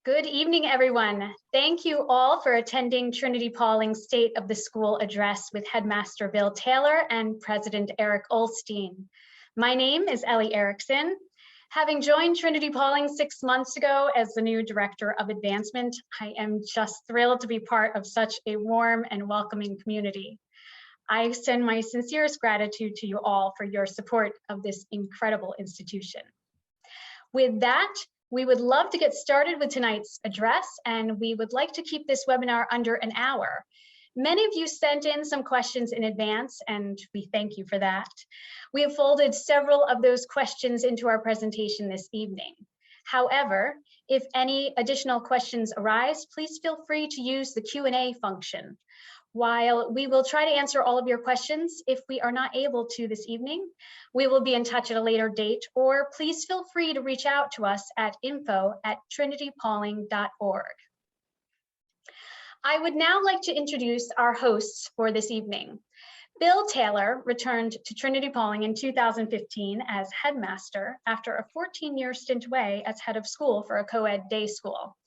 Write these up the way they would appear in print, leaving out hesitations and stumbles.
Good evening, everyone. Thank you all for attending Trinity-Pawling State of the School Address with Headmaster Bill Taylor and President Erik Olstein. My name is Ellie Erickson. Having joined Trinity-Pawling 6 months ago as the new Director of Advancement, I am just thrilled to be part of such a warm and welcoming community. I extend my sincerest gratitude to you all for your support of this incredible institution. With that, we would love to get started with tonight's address, and we would like to keep this webinar under an hour. Many of you sent in some questions in advance, and we thank you for that. We have folded several of those questions into our presentation this evening. However, if any additional questions arise, please feel free to use the Q&A function. While we will try to answer all of your questions, if we are not able to this evening, we will be in touch at a later date, or please feel free to reach out to us at info@trinitypawling.org. I would now like to introduce our hosts for this evening. Bill Taylor returned to Trinity-Pawling in 2015 as headmaster after a 14-year stint away as head of school for a co-ed day school.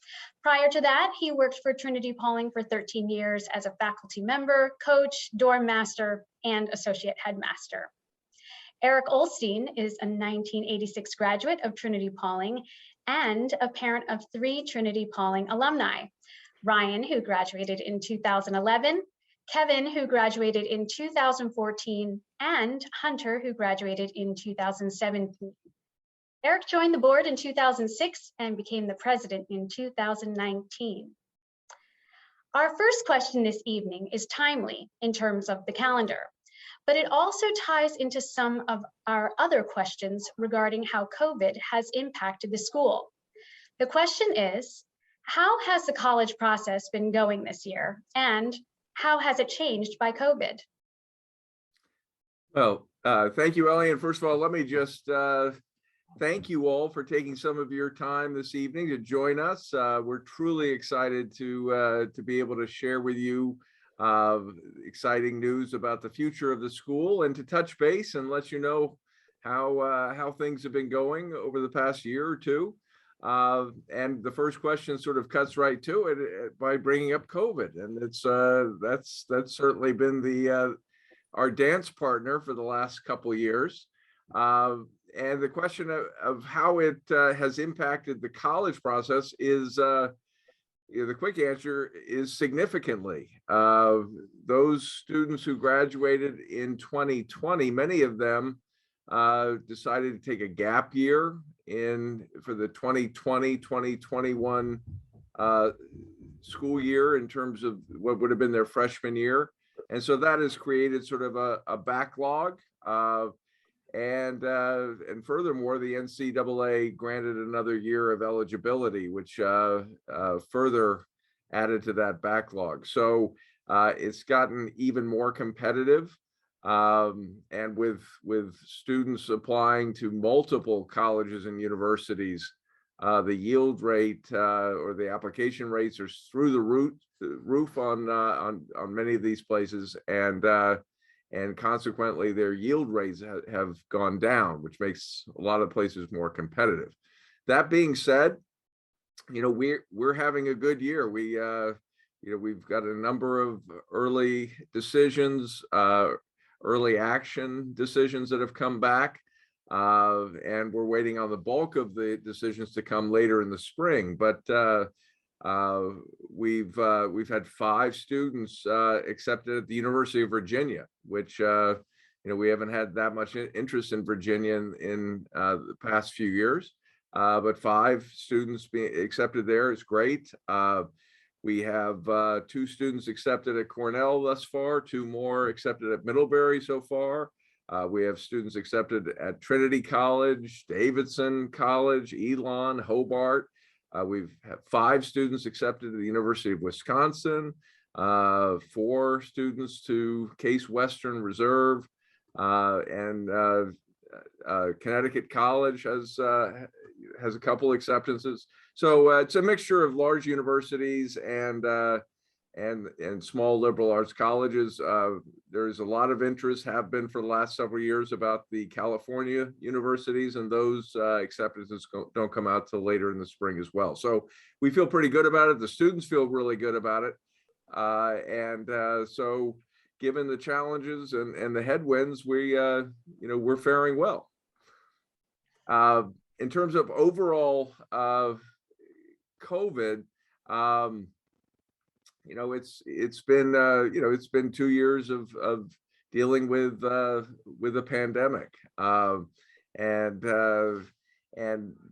Prior to that, he worked for Trinity-Pawling for 13 years as a faculty member, coach, dorm master, and associate headmaster. Erik Olstein is a 1986 graduate of Trinity-Pawling and a parent of 3 Trinity-Pawling alumni: Ryan, who graduated in 2011, Kevin, who graduated in 2014, and Hunter, who graduated in 2017. Erik joined the board in 2006 and became the president in 2019. Our first question this evening is timely in terms of the calendar, but it also ties into some of our other questions regarding how COVID has impacted the school. The question is, how has the college process been going this year, and how has it changed by COVID? Well, thank you, Ellie. And first of all, let me just thank you all for taking some of your time this evening to join us. We're truly excited to be able to share with you exciting news about the future of the school and to touch base and let you know how things have been going over the past year or two. And the first question sort of cuts right to it by bringing up COVID, and it's that's certainly been our dance partner for the last couple of years. And the question of how it has impacted the college process is the quick answer is significantly. Those students who graduated in 2020, many of them decided to take a gap year for the 2020-2021 school year in terms of what would have been their freshman year. And so that has created sort of a backlog. And furthermore, the NCAA granted another year of eligibility, which further added to that backlog. So it's gotten even more competitive. And with students applying to multiple colleges and universities, the yield rate or the application rates are through the roof on many of these places, and consequently their yield rates have gone down, which makes a lot of places more competitive. That being said, we're having a good year. We've got a number of early decisions, early action decisions that have come back, and we're waiting on the bulk of the decisions to come later in the spring. But we've had 5 students accepted at the University of Virginia, which we haven't had that much interest in Virginia in the past few years. But 5 students being accepted there is great. We have 2 students accepted at Cornell thus far, 2 more accepted at Middlebury so far. We have students accepted at Trinity College, Davidson College, Elon, Hobart. We've had 5 students accepted to the University of Wisconsin, 4 students to Case Western Reserve, and Connecticut College has a couple acceptances. So it's a mixture of large universities and and small liberal arts colleges. There's a lot of interest, have been for the last several years, about the California universities, and those acceptances don't come out till later in the spring as well. So we feel pretty good about it. The students feel really good about it. So given the challenges and the headwinds, we're faring well. In terms of overall COVID, it's been 2 years of dealing with a pandemic, and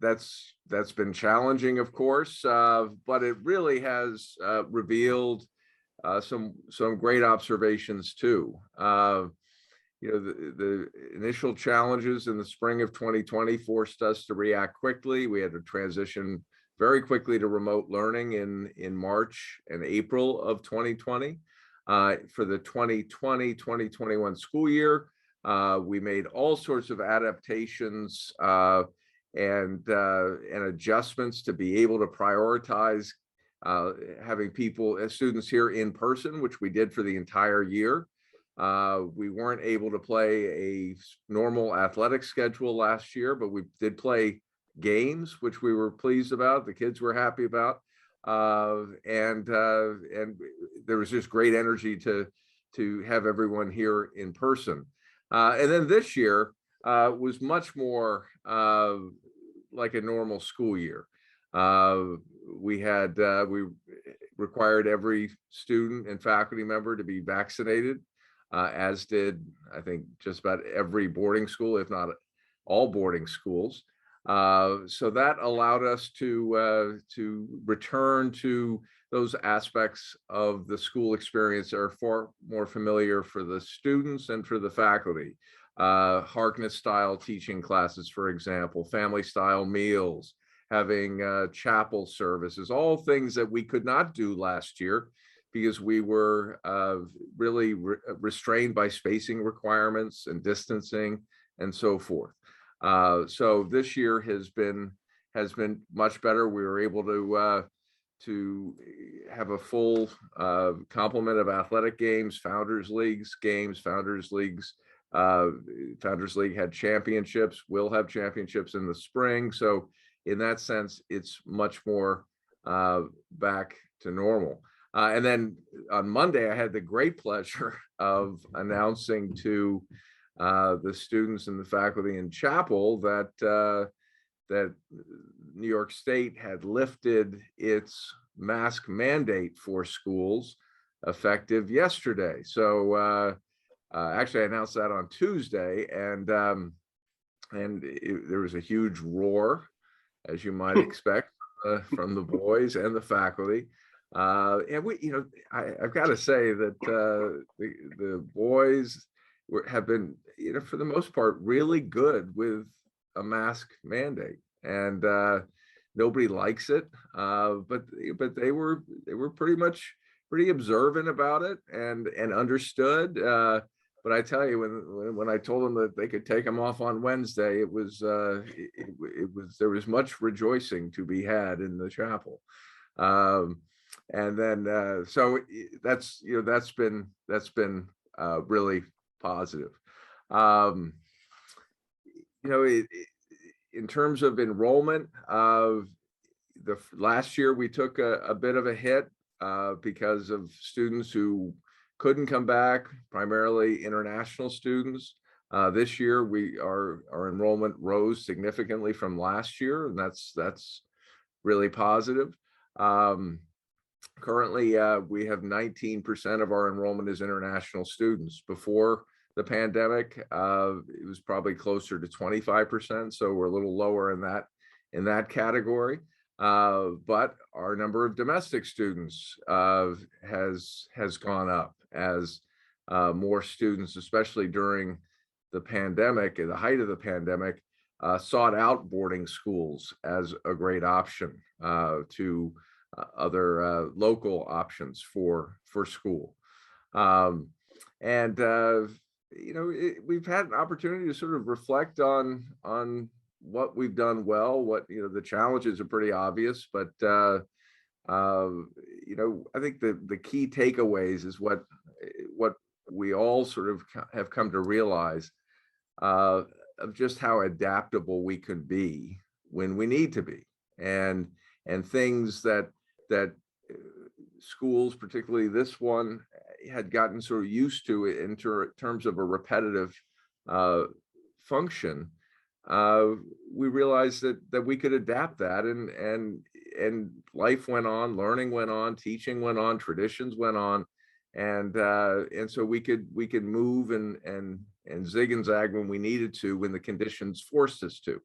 that's been challenging, of course, but it really has revealed some great observations too. The initial challenges in the spring of 2020 forced us to react quickly. We had to transition very quickly to remote learning in March and April of 2020. For the 2020-2021 school year, we made all sorts of adaptations and adjustments to be able to prioritize having students here in person, which we did for the entire year. We weren't able to play a normal athletic schedule last year, but we did play games, which we were pleased about. The kids were happy about, and there was just great energy to have everyone here in person. And then this year was much more like a normal school year. We required every student and faculty member to be vaccinated, as did, I think, just about every boarding school, if not all boarding schools. So that allowed us to return to those aspects of the school experience that are far more familiar for the students and for the faculty. Harkness style teaching classes, for example, family style meals, having chapel services, all things that we could not do last year because we were really restrained by spacing requirements and distancing and so forth. So this year has been much better. We were able to have a full complement of athletic games, Founders League had championships, will have championships in the spring. So in that sense, it's much more back to normal. And then on Monday, I had the great pleasure of announcing to the students and the faculty in chapel that New York State had lifted its mask mandate for schools effective yesterday. So actually, I announced that on Tuesday, and there was a huge roar, as you might expect, from the boys and the faculty. And I've got to say that the boys have been, for the most part, really good with a mask mandate, and nobody likes it, but they were pretty observant about it and understood. But I tell you, when I told them that they could take them off on Wednesday, it was there was much rejoicing to be had in the chapel. And then so that's been really positive. In terms of enrollment, the last year we took a bit of a hit because of students who couldn't come back, primarily international students. This year our enrollment rose significantly from last year, and that's really positive. Currently, we have 19% of our enrollment is international students. Before the pandemic, it was probably closer to 25%, so we're a little lower in that category. But our number of domestic students has gone up as more students, especially during the pandemic, at the height of the pandemic, sought out boarding schools as a great option to other local options for school. We've had an opportunity to sort of reflect on what we've done well. The challenges are pretty obvious, but I think the key takeaways is what we all sort of have come to realize of just how adaptable we can be when we need to be, and things that schools, particularly this one, had gotten sort of used to it in terms of a repetitive function. We realized that we could adapt that, and life went on, learning went on, teaching went on, traditions went on, and so we could move and zig and zag when we needed to, when the conditions forced us to,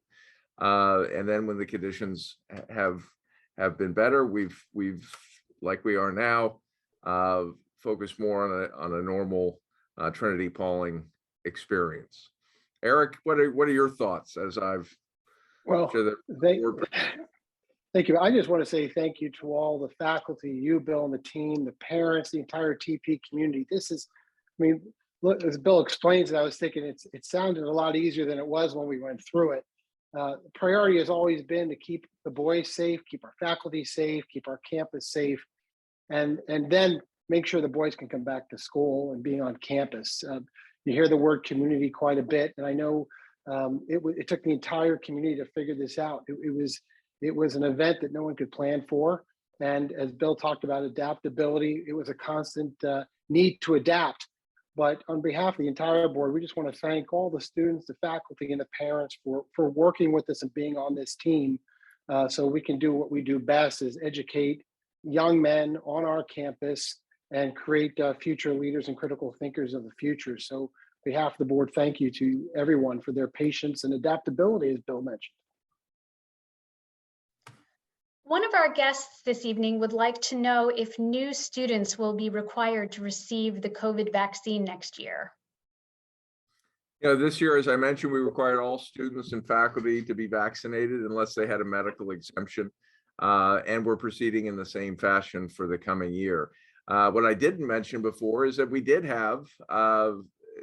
and then when the conditions have been better, we've like we are now, focused more on a normal Trinity-Pawling experience. Erik, what are your thoughts as I've Well, thank you. I just want to say thank you to all the faculty, you, Bill, and the team, the parents, the entire TP community. This is, I mean, look, as Bill explains it, I was thinking it sounded a lot easier than it was when we went through it. The priority has always been to keep the boys safe, keep our faculty safe, keep our campus safe, and then make sure the boys can come back to school and being on campus. You hear the word community quite a bit, and I know it took the entire community to figure this out. It was an event that no one could plan for, and as Bill talked about adaptability, it was a constant need to adapt. But on behalf of the entire board, we just want to thank all the students, the faculty, and the parents for working with us and being on this team, so we can do what we do best, is educate young men on our campus and create future leaders and critical thinkers of the future. So on behalf of the board, thank you to everyone for their patience and adaptability, as Bill mentioned. One of our guests this evening would like to know if new students will be required to receive the COVID vaccine next year. This year, as I mentioned, we required all students and faculty to be vaccinated unless they had a medical exemption, and we're proceeding in the same fashion for the coming year. What I didn't mention before is that we did have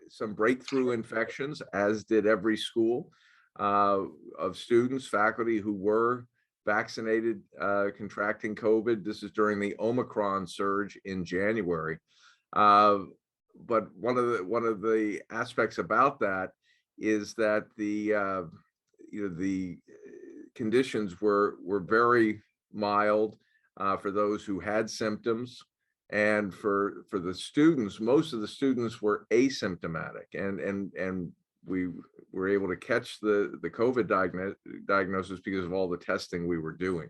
some breakthrough infections, as did every school, of students, faculty who were vaccinated, contracting COVID. This is during the Omicron surge in January. But one of the aspects about that is that the conditions were very mild for those who had symptoms, and for the students, most of the students were asymptomatic, and we were able to catch the COVID diagnosis because of all the testing we were doing.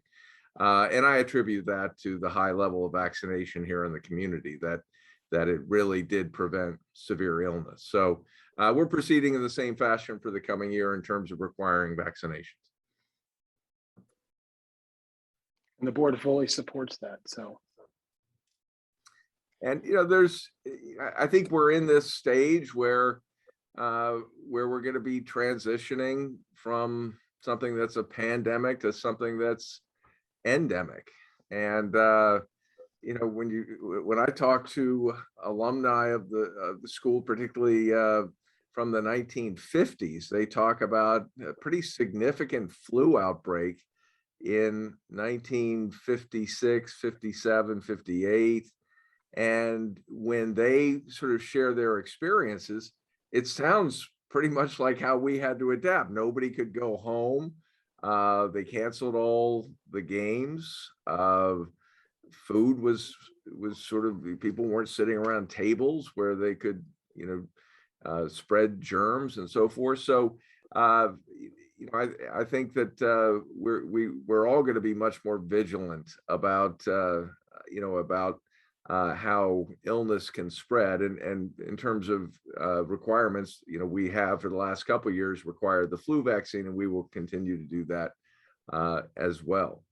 And I attribute that to the high level of vaccination here in the community, that it really did prevent severe illness. So we're proceeding in the same fashion for the coming year in terms of requiring vaccinations. And the board fully supports that. So. And I think we're in this stage where we're going to be transitioning from something that's a pandemic to something that's endemic. And when I talk to alumni of the school, particularly from the 1950s, they talk about a pretty significant flu outbreak in 1956, 57, 58. And when they sort of share their experiences, it sounds pretty much like how we had to adapt. Nobody could go home. They canceled all the games. Food was sort of, people weren't sitting around tables where they could, spread germs and so forth. So, I think that we're all going to be much more vigilant about, about how illness can spread, and in terms of requirements, we have for the last couple of years required the flu vaccine, and we will continue to do that as well.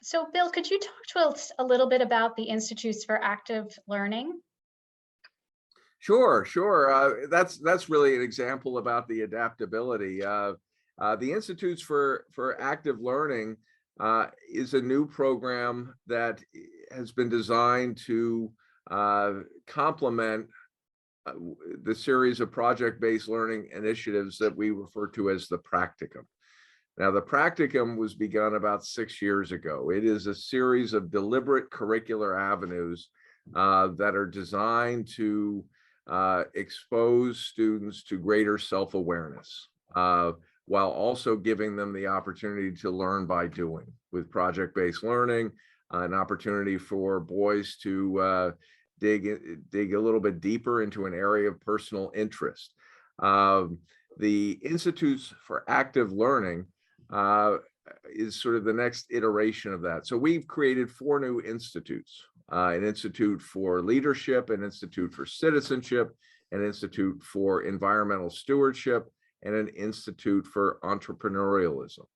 So Bill, could you talk to us a little bit about the Institutes for Active Learning? Sure. That's really an example about the adaptability. The Institutes for Active Learning is a new program that has been designed to complement the series of project-based learning initiatives that we refer to as the practicum. Now, the practicum was begun about 6 years ago. It is a series of deliberate curricular avenues that are designed to expose students to greater self-awareness, while also giving them the opportunity to learn by doing, with project-based learning, an opportunity for boys to dig a little bit deeper into an area of personal interest. The Institutes for Active Learning is sort of the next iteration of that. So we've created 4 new institutes, an institute for leadership, an institute for citizenship, an institute for environmental stewardship, and an institute for entrepreneurialism.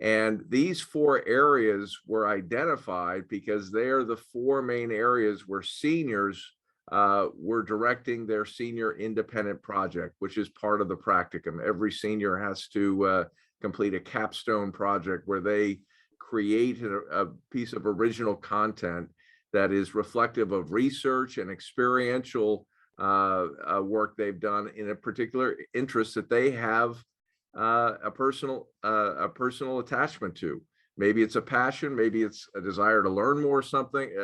And these 4 areas were identified because they are the 4 main areas where seniors were directing their senior independent project, which is part of the practicum. Every senior has to complete a capstone project where they create a piece of original content that is reflective of research and experiential work they've done in a particular interest that they have a personal attachment to. Maybe it's a passion, maybe it's a desire to learn more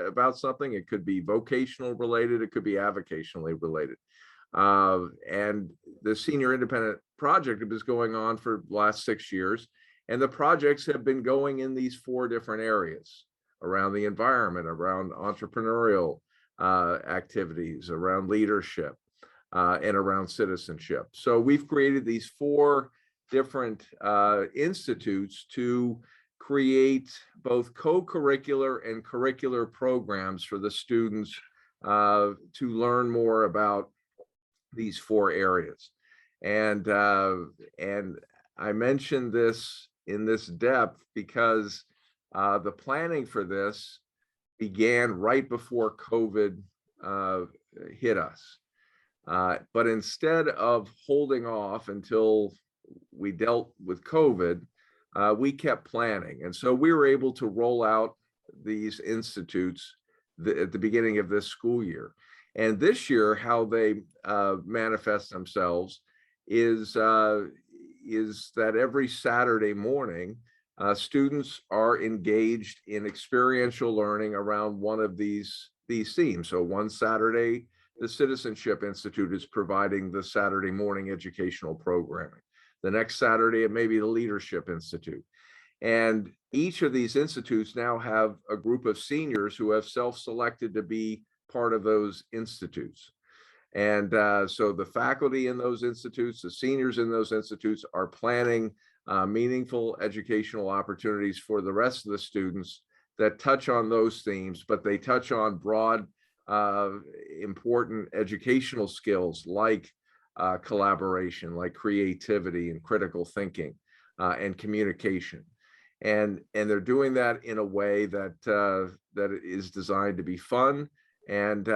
about something. It could be vocational related, it could be avocationally related. And the Senior Independent Project is going on for the last 6 years, and the projects have been going in these 4 different areas: around the environment, around entrepreneurial activities, around leadership, and around citizenship. So we've created these 4 different institutes to create both co-curricular and curricular programs for the students to learn more about these 4 areas. And I mentioned this in this depth because the planning for this began right before COVID hit us. But instead of holding off until we dealt with COVID, we kept planning. And so we were able to roll out these institutes at the beginning of this school year. And this year, how they manifest themselves is that every Saturday morning, students are engaged in experiential learning around one of these themes. So one Saturday, the Citizenship Institute is providing the Saturday morning educational programming. The next Saturday, it may be the Leadership Institute. And each of these institutes now have a group of seniors who have self-selected to be part of those institutes. And so the faculty in those institutes, the seniors in those institutes are planning meaningful educational opportunities for the rest of the students that touch on those themes, but they touch on broad, important educational skills like collaboration, like creativity and critical thinking and communication. And they're doing that in a way that that is designed to be fun and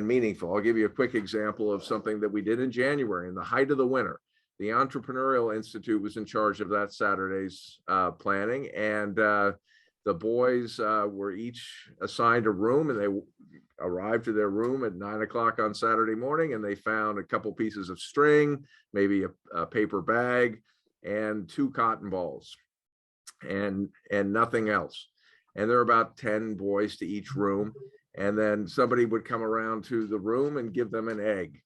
meaningful. I'll give you a quick example of something that we did in January in the height of the winter. The Entrepreneurial Institute was in charge of that Saturday's planning, and the boys were each assigned a room, and they arrived to their room at 9 o'clock on Saturday morning, and they found a couple pieces of string, maybe a paper bag, and 2 cotton balls, and nothing else. And there are about 10 boys to each room. And then somebody would come around to the room and give them an egg.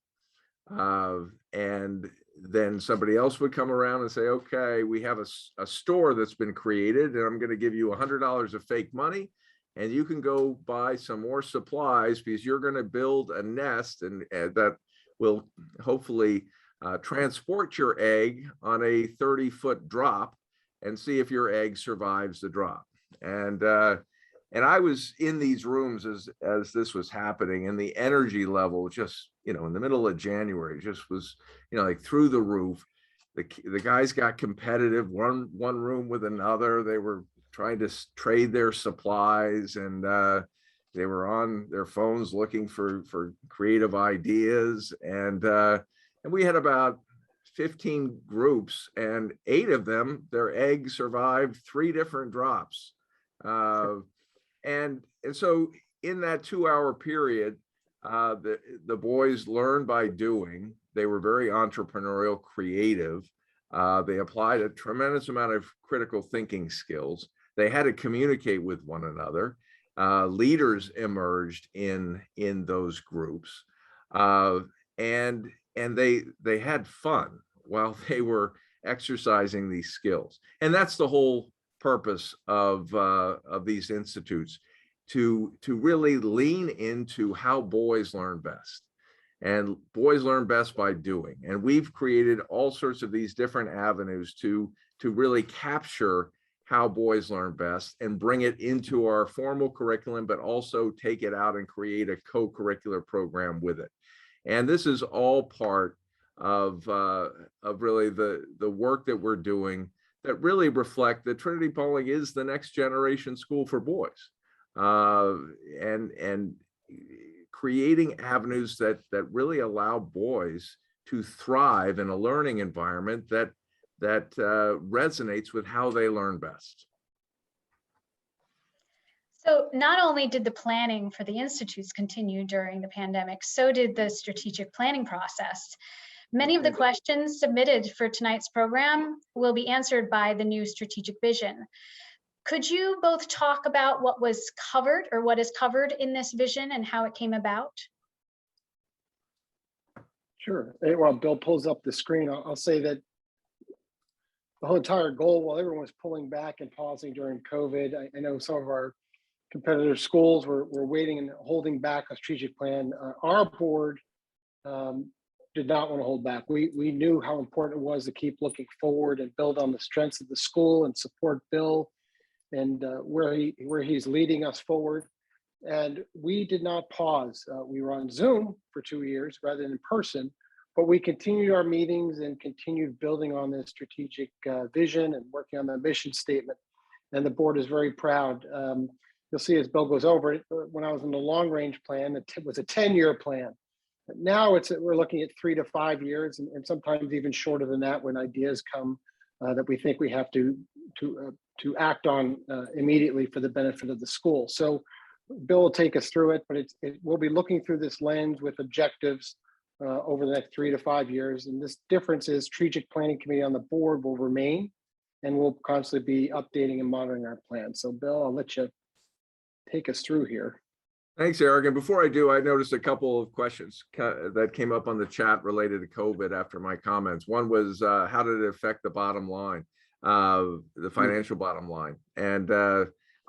And then somebody else would come around and say, okay, we have a store that's been created, and I'm going to give you $100 of fake money, and you can go buy some more supplies because you're going to build a nest and that will hopefully transport your egg on a 30-foot drop and see if your egg survives the drop. And I was in these rooms as this was happening, and the energy level just, in the middle of January just was, like through the roof. The guys got competitive, one room with another. They were trying to trade their supplies, and they were on their phones looking for creative ideas. And we had about 15 groups, and 8 of them, their eggs survived 3 different drops. And so in that 2-hour period, the boys learned by doing. They were very entrepreneurial, creative, They applied a tremendous amount of critical thinking skills. They had to communicate with one another. Leaders emerged in those groups, and they had fun while they were exercising these skills. And that's the whole purpose of these institutes, to really lean into how boys learn best. And boys learn best by doing. And we've created all sorts of these different avenues to really capture how boys learn best and bring it into our formal curriculum, but also take it out and create a co-curricular program with it. And this is all part of really the work that we're doing that really reflect that Trinity-Pawling is the next generation school for boys. And creating avenues that really allow boys to thrive in a learning environment that resonates with how they learn best. So not only did the planning for the institutes continue during the pandemic, so did the strategic planning process. Many of the questions submitted for tonight's program will be answered by the new strategic vision. Could you both talk about what was covered or what is covered in this vision and how it came about? Sure. While Bill pulls up the screen, I'll say that the whole entire goal, while everyone was pulling back and pausing during COVID, I know some of our competitor schools were waiting and holding back a strategic plan. Our board did not want to hold back. We knew how important it was to keep looking forward and build on the strengths of the school and support Bill and where he's leading us forward. And we did not pause. We were on Zoom for 2 years rather than in person, but we continued our meetings and continued building on this strategic vision and working on the mission statement. And the board is very proud. You'll see as Bill goes over it, when I was in the long range plan, it was a 10-year plan. But now we're looking at 3 to 5 years and sometimes even shorter than that when ideas come that we think we have to act on immediately for the benefit of the school. So Bill will take us through it, but we'll be looking through this lens with objectives over the next 3 to 5 years. And this difference is strategic planning committee on the board will remain, and we'll constantly be updating and monitoring our plan. So Bill, I'll let you take us through here. Thanks, Eric. And before I do, I noticed a couple of questions that came up on the chat related to COVID after my comments. One was, how did it affect the bottom line, the financial bottom line? And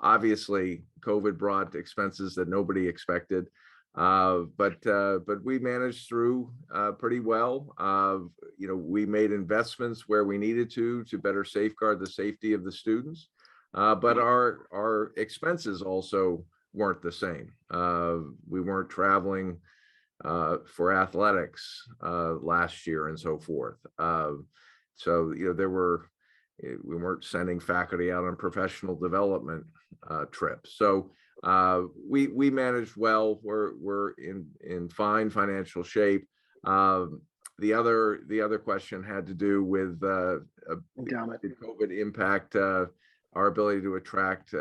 obviously, COVID brought expenses that nobody expected, but we managed through pretty well. We made investments where we needed to better safeguard the safety of the students, but our expenses also weren't the same. We weren't traveling for athletics last year and so forth. So we weren't sending faculty out on professional development trips. So we managed well. We're in fine financial shape. The other question had to do with Endowment. did COVID impact our ability to attract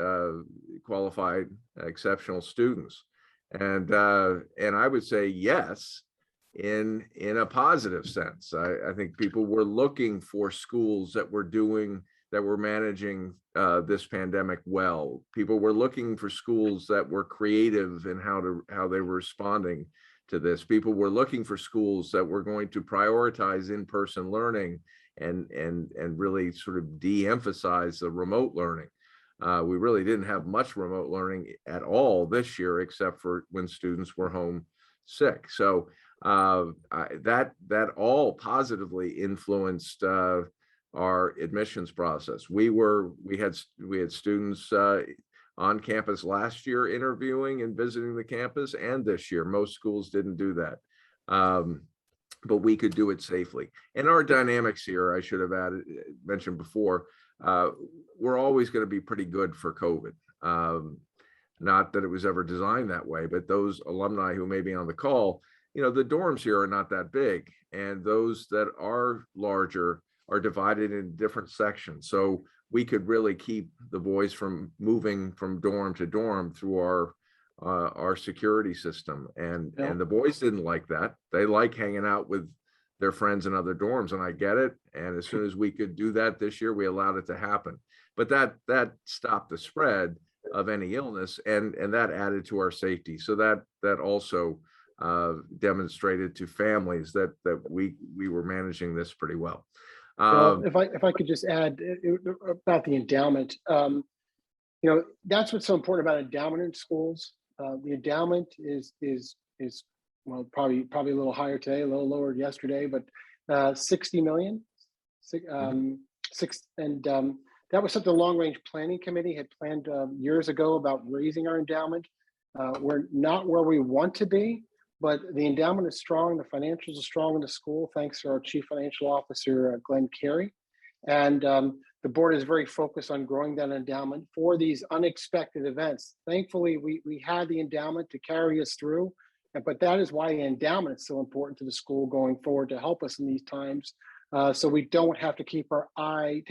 qualified, exceptional students, and I would say yes, in a positive sense. I think people were looking for schools that were managing this pandemic well. People were looking for schools that were creative in how they were responding to this. People were looking for schools that were going to prioritize in-person learning and really sort of de-emphasize the remote learning. We really didn't have much remote learning at all this year, except for when students were home sick. So that all positively influenced our admissions process. We had students on campus last year interviewing and visiting the campus, and this year most schools didn't do that. But we could do it safely. And our dynamics here, I should have mentioned before, we're always going to be pretty good for COVID. Not that it was ever designed that way, but those alumni who may be on the call, the dorms here are not that big, and those that are larger are divided in different sections. So we could really keep the boys from moving from dorm to dorm through our security system, and the boys didn't like that. They like hanging out with their friends in other dorms, and I get it. And as soon as we could do that this year, we allowed it to happen. But that stopped the spread of any illness, and that added to our safety. So that also demonstrated to families that we were managing this pretty well. Well, if I could just add about the endowment, that's what's so important about endowment in schools. The endowment is well, probably a little higher today, a little lower yesterday, but 60 million. That was something the long range planning committee had planned years ago about raising our endowment. We're not where we want to be, but the endowment is strong. The financials are strong in the school, thanks to our chief financial officer, Glenn Carey. And the board is very focused on growing that endowment for these unexpected events. Thankfully, we had the endowment to carry us through, but that is why the endowment is so important to the school going forward, to help us in these times, so we don't have to take our eye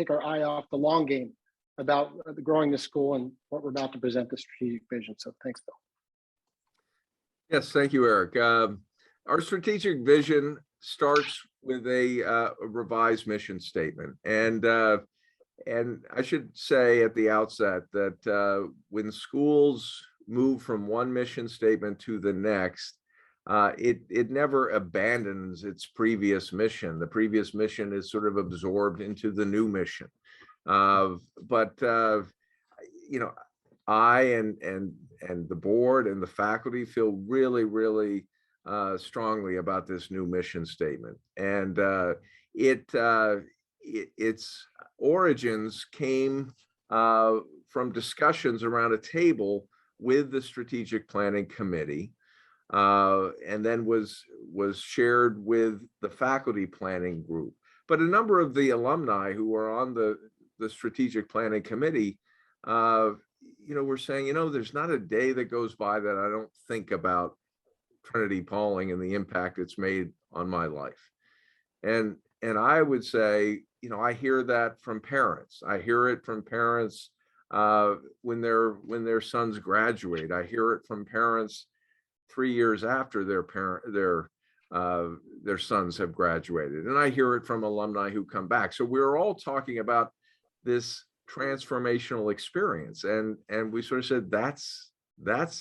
off the long game about growing the school and what we're about to present the strategic vision. So thanks, Bill. Yes, thank you, Eric. Our strategic vision starts with a revised mission statement, and I should say at the outset that when schools move from one mission statement to the next, it never abandons its previous mission. The previous mission is sort of absorbed into the new mission. But I and the board and the faculty feel really strongly about this new mission statement, and its origins came from discussions around a table with the strategic planning committee, and then was shared with the faculty planning group. But a number of the alumni who were on the strategic planning committee, were saying, there's not a day that goes by that I don't think about Trinity-Pawling and the impact it's made on my life. And I would say, I hear that from parents. I hear it from parents when their sons graduate. I hear it from parents 3 years after their sons have graduated, and I hear it from alumni who come back. So we're all talking about this transformational experience, and we sort of said that's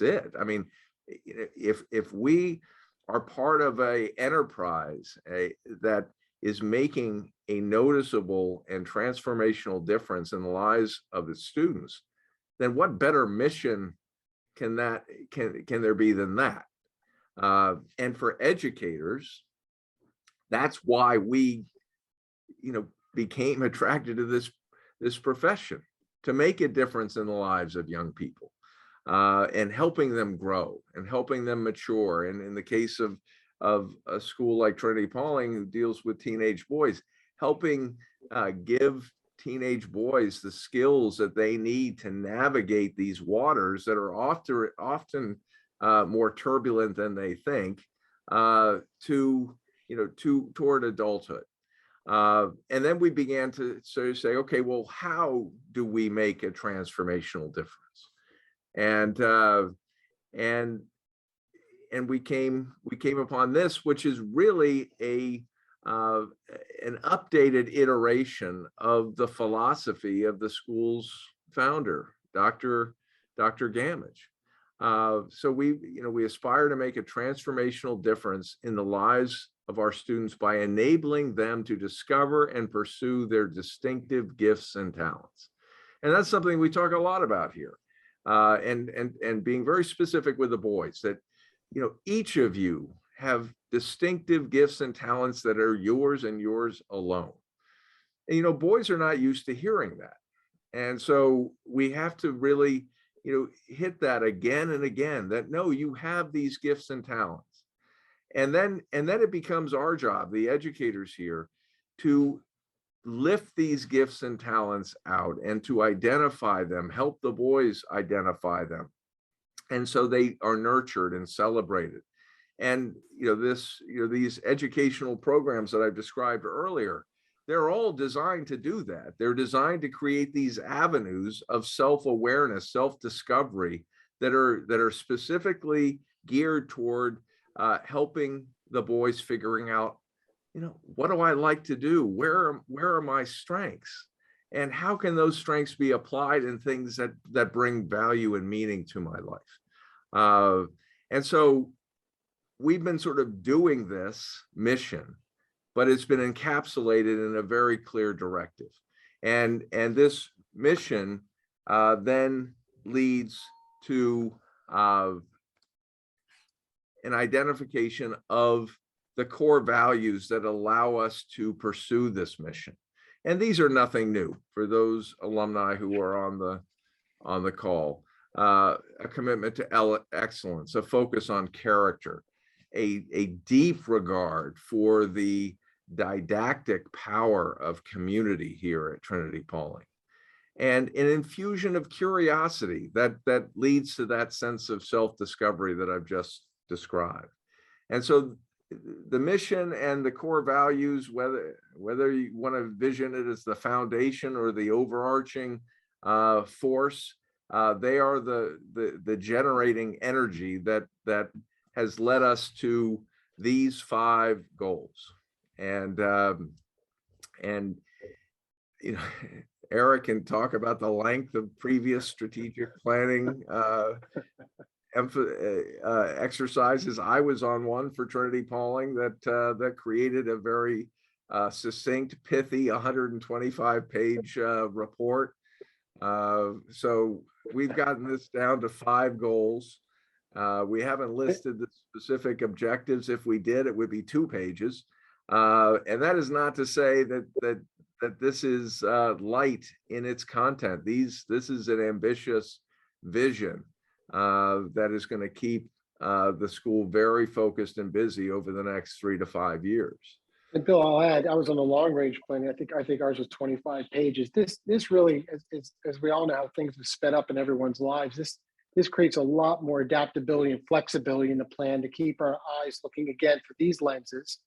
it. I mean, if we are part of a enterprise that is making a noticeable and transformational difference in the lives of its students, then what better mission can there be than that? And for educators, that's why we became attracted to this profession, to make a difference in the lives of young people, and helping them grow and helping them mature. And in the case of a school like Trinity-Pawling, who deals with teenage boys, helping give teenage boys the skills that they need to navigate these waters that are often more turbulent than they think, toward adulthood. And then we began to sort of say, okay, well, how do we make a transformational difference? And we came upon this, which is really an updated iteration of the philosophy of the school's founder, Dr. Gamage. So we aspire to make a transformational difference in the lives of our students by enabling them to discover and pursue their distinctive gifts and talents. And that's something we talk a lot about here. And being very specific with the boys, that each of you have distinctive gifts and talents that are yours and yours alone. And boys are not used to hearing that. And so we have to really hit that again and again, that no, you have these gifts and talents. And then it becomes our job, the educators here, to lift these gifts and talents out and to identify them, help the boys identify them. And so they are nurtured and celebrated. And these educational programs that I've described earlier, they're all designed to do that. They're designed to create these avenues of self-awareness, self-discovery that are specifically geared toward helping the boys figuring out what do I like to do? Where are my strengths? And how can those strengths be applied in things that bring value and meaning to my life? And so we've been sort of doing this mission, but it's been encapsulated in a very clear directive. And this mission then leads to an identification of the core values that allow us to pursue this mission. And these are nothing new for those alumni who are on the call. A commitment to excellence, a focus on character, a deep regard for the didactic power of community here at Trinity-Pawling, and an infusion of curiosity that leads to that sense of self-discovery that I've just described. And so the mission and the core values, whether you want to vision it as the foundation or the overarching force, they are the generating energy that has led us to these 5 goals. And Erik can talk about the length of previous strategic planning exercises. I was on one for Trinity-Pawling that created a very succinct, pithy 125-page report. So we've gotten this down to 5 goals. We haven't listed the specific objectives. If we did, it would be 2 pages. And that is not to say that this is light in its content. This is an ambitious vision that is going to keep the school very focused and busy over the next 3 to 5 years. And Bill, I'll add, I was on the long range plan. I think ours was 25 pages. This really, as we all know how things have sped up in everyone's lives, this creates a lot more adaptability and flexibility in the plan to keep our eyes looking again for these lenses.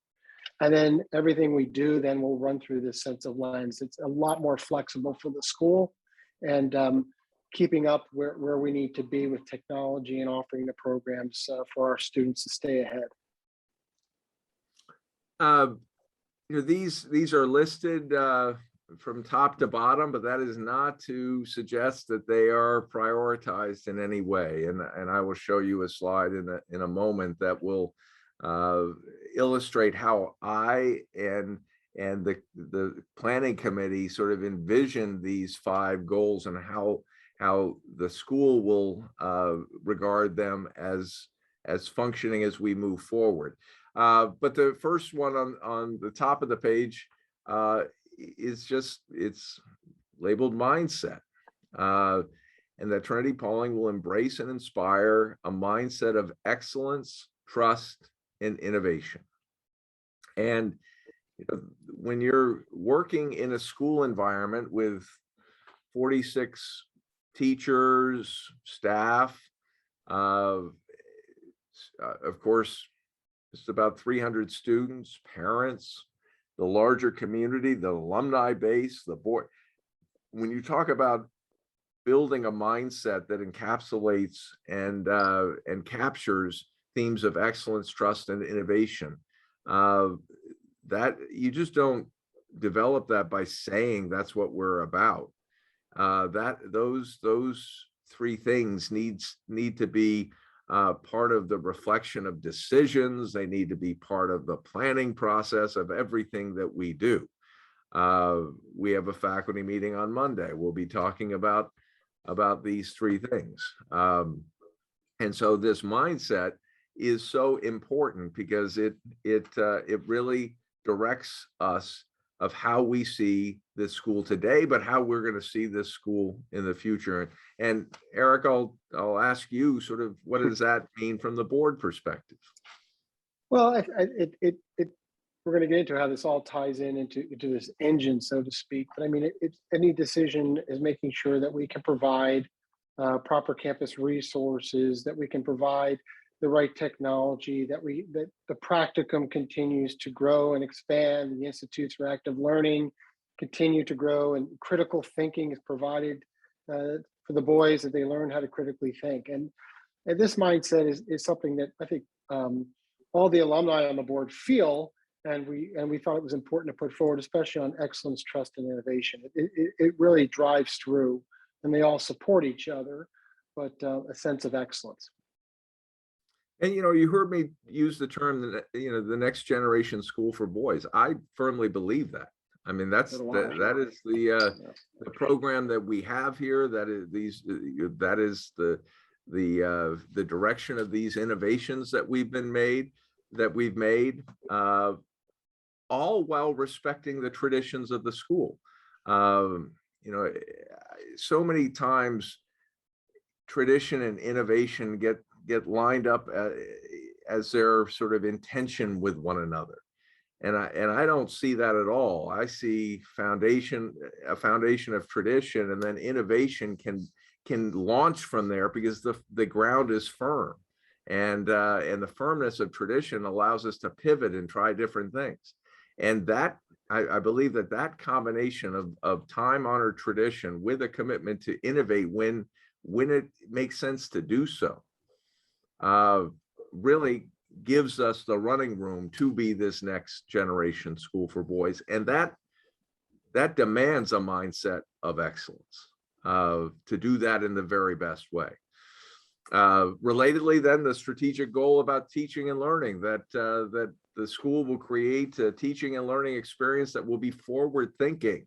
And then everything we do then will run through this sense of lens. It's a lot more flexible for the school, and keeping up where we need to be with technology and offering the programs for our students to stay ahead. These are listed from top to bottom, but that is not to suggest that they are prioritized in any way. And I will show you a slide in a moment that will illustrate how I and the planning committee sort of envision these 5 goals and how the school will regard them as functioning as we move forward. But the first one on the top of the page it's labeled mindset. And that Trinity-Pawling will embrace and inspire a mindset of excellence, trust, and innovation. And when you're working in a school environment with 46 teachers, staff, of course, it's about 300 students, parents, the larger community, the alumni base, the board. When you talk about building a mindset that encapsulates and captures themes of excellence, trust, and innovation, that you just don't develop that by saying that's what we're about. Those 3 things need to be part of the reflection of decisions. They need to be part of the planning process of everything that we do. We have a faculty meeting on Monday. We'll be talking about these 3 things. And so this mindset is so important because it really directs us of how we see this school today, but how we're going to see this school in the future. And Erik, I'll ask you sort of, what does that mean from the board perspective? Well, we're going to get into how this all ties into this engine, so to speak. But I mean, any decision is making sure that we can provide proper campus resources, that we can provide the right technology, that the practicum continues to grow and expand, and the institutes for active learning continue to grow, and critical thinking is provided for the boys, that they learn how to critically think. And this mindset is something that I think all the alumni on the board feel, and we thought it was important to put forward, especially on excellence, trust, and innovation. It really drives through, and they all support each other, but a sense of excellence. And you heard me use the term that the next generation school for boys. I firmly believe that. I mean, that is the program that we have here. That is the direction of these innovations that we've made, all while respecting the traditions of the school. So many times tradition and innovation get lined up as they're sort of in tension with one another. And I don't see that at all. I see a foundation of tradition, and then innovation can launch from there because the ground is firm. And the firmness of tradition allows us to pivot and try different things. And that I believe that combination of time-honored tradition with a commitment to innovate when it makes sense to do so, really gives us the running room to be this next generation school for boys. And that demands a mindset of excellence, to do that in the very best way. Relatedly, then, the strategic goal about teaching and learning, that the school will create a teaching and learning experience that will be forward-thinking,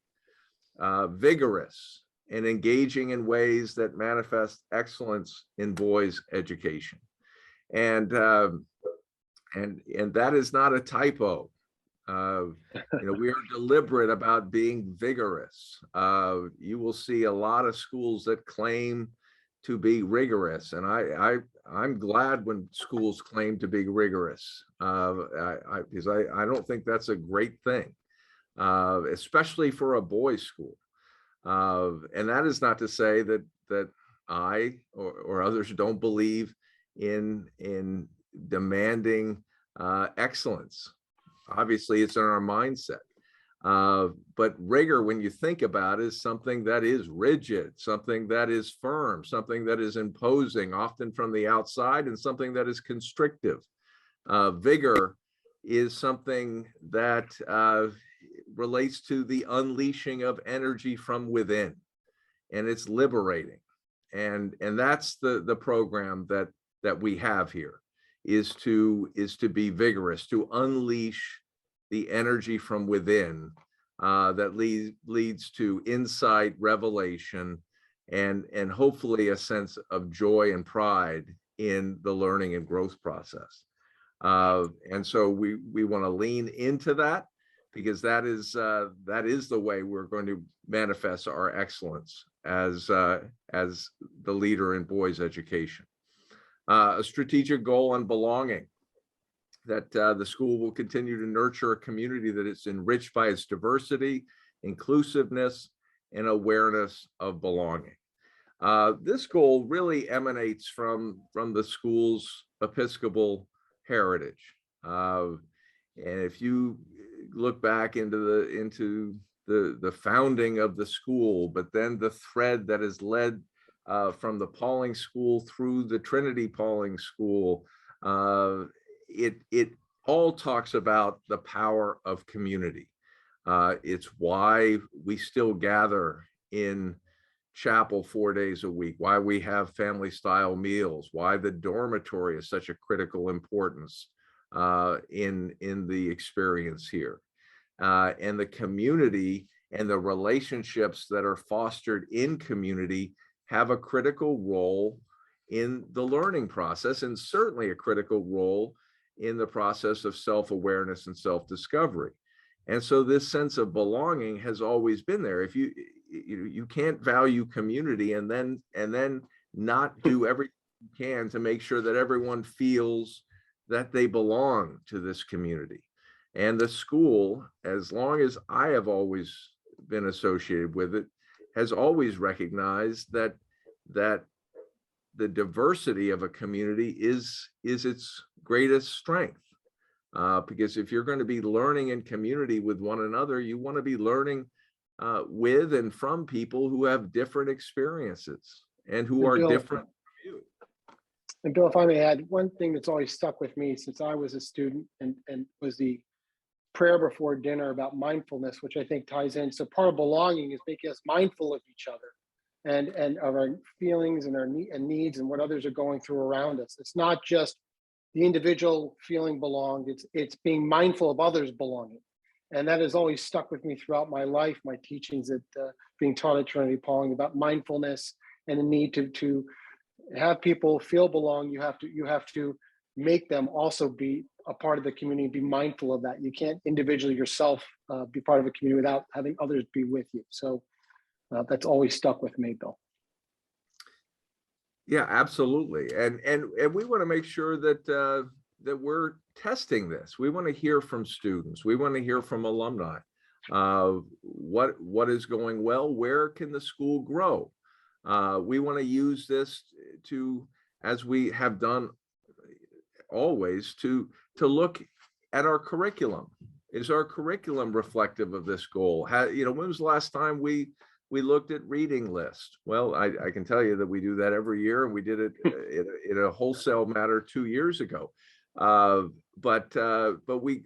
vigorous, and engaging in ways that manifest excellence in boys' education. And that is not a typo. We are deliberate about being vigorous. You will see a lot of schools that claim to be rigorous, and I'm glad when schools claim to be rigorous, because I don't think that's a great thing, especially for a boys' school. And that is not to say that I or others don't believe in demanding excellence. Obviously, it's in our mindset. But rigor, when you think about it, is something that is rigid, something that is firm, something that is imposing, often from the outside, and something that is constrictive. Vigor is something that relates to the unleashing of energy from within, and it's liberating. And that's the program that we have here, is to be vigorous, to unleash the energy from within, that leads to insight, revelation, and hopefully a sense of joy and pride in the learning and growth process. And so we want to lean into that, because that is the way we're going to manifest our excellence as the leader in boys' education. A strategic goal on belonging, that the school will continue to nurture a community that is enriched by its diversity, inclusiveness, and awareness of belonging. This goal really emanates from the school's Episcopal heritage. And if you look back into the founding of the school, but then the thread that is led from the Pawling School through the Trinity-Pawling School, it all talks about the power of community. It's why we still gather in chapel 4 days a week, why we have family style meals, why the dormitory is such a critical importance in the experience here. And the community and the relationships that are fostered in community have a critical role in the learning process, and certainly a critical role in the process of self-awareness and self-discovery. And so this sense of belonging has always been there. If you can't value community and then not do everything you can to make sure that everyone feels that they belong to this community. And the school, as long as I have always been associated with it, has always recognized that the diversity of a community is its greatest strength. Because if you're going to be learning in community with one another, you want to be learning with and from people who have different experiences and who are different from you. And Bill, if I may add, one thing that's always stuck with me since I was a student and was the prayer before dinner about mindfulness, which I think ties in. So part of belonging is making us mindful of each other and of our feelings and our needs and what others are going through around us. It's not just the individual feeling belonged, it's being mindful of others belonging. And that has always stuck with me throughout my life, my teachings at being taught at Trinity-Pawling about mindfulness and the need to have people feel belong. You have to make them also be a part of the community, be mindful of that. You can't individually yourself be part of a community without having others be with you. So that's always stuck with me, Bill. Yeah, absolutely. And we want to make sure that that we're testing this. We want to hear from students. We want to hear from alumni. What is going well? Where can the school grow? We want to use this to, as we have done always, to look at our curriculum. Is our curriculum reflective of this goal? When was the last time we looked at reading list? Well, I can tell you that we do that every year, and we did it in a wholesale matter 2 years ago. But we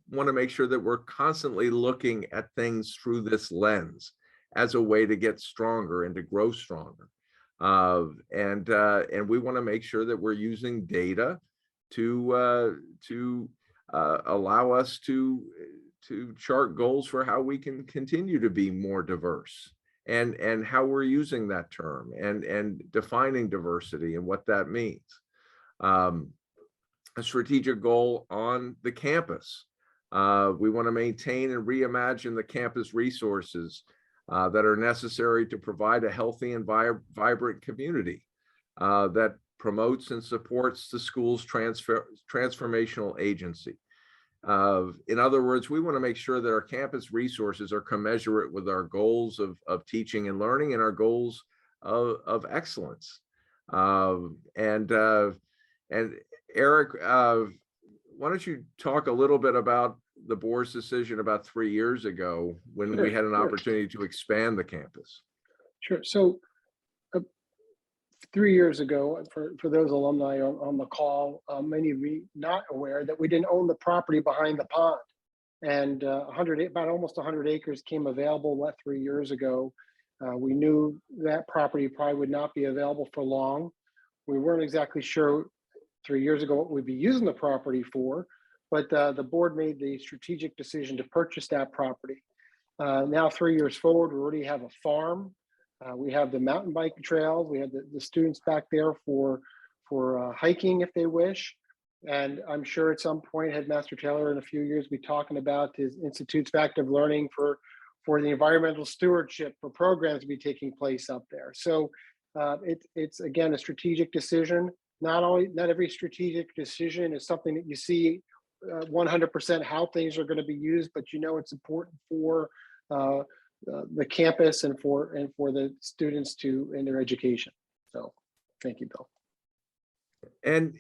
want to make sure that we're constantly looking at things through this lens as a way to get stronger and to grow stronger. And we want to make sure that we're using data to allow us to chart goals for how we can continue to be more diverse, and how we're using that term and defining diversity and what that means. A strategic goal on the campus. We want to maintain and reimagine the campus resources that are necessary to provide a healthy and vibrant community that promotes and supports the school's transformational agency. In other words, we want to make sure that our campus resources are commensurate with our goals of teaching and learning and our goals of excellence. And Erik, why don't you talk a little bit about the board's decision about 3 years ago when we had an opportunity to expand the campus? Sure. So 3 years ago, for those alumni on the call, many of you not aware that we didn't own the property behind the pond, and about almost 100 acres came available 3 years ago. We knew that property probably would not be available for long. We weren't exactly sure 3 years ago what we'd be using the property for, but the board made the strategic decision to purchase that property. Now 3 years forward, we already have a farm. We have the mountain bike trails. We have the students back there for hiking if they wish. And I'm sure at some point, Headmaster Taylor in a few years will be talking about his Institutes of Active Learning for the environmental stewardship for programs to be taking place up there. So it's again a strategic decision. Not every strategic decision is something that you see 100% how things are going to be used, but it's important for the campus and for the students in their education. So thank you, Bill. And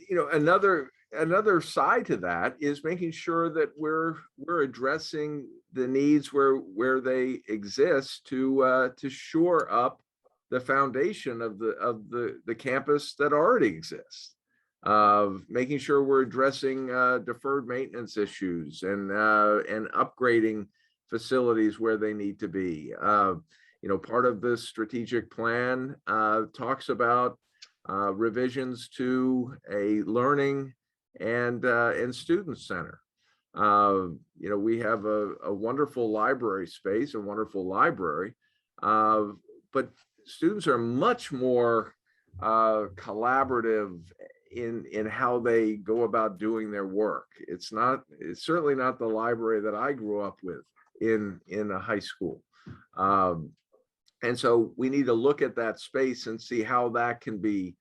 another side to that is making sure that we're addressing the needs where they exist to shore up the foundation of the campus that already exists, of making sure we're addressing deferred maintenance issues and upgrading facilities where they need to be. Part of this strategic plan talks about revisions to a learning and student center. We have a wonderful library space, a wonderful library, but students are much more collaborative in how they go about doing their work. It's certainly not the library that I grew up with in a high school. And so we need to look at that space and see how that can be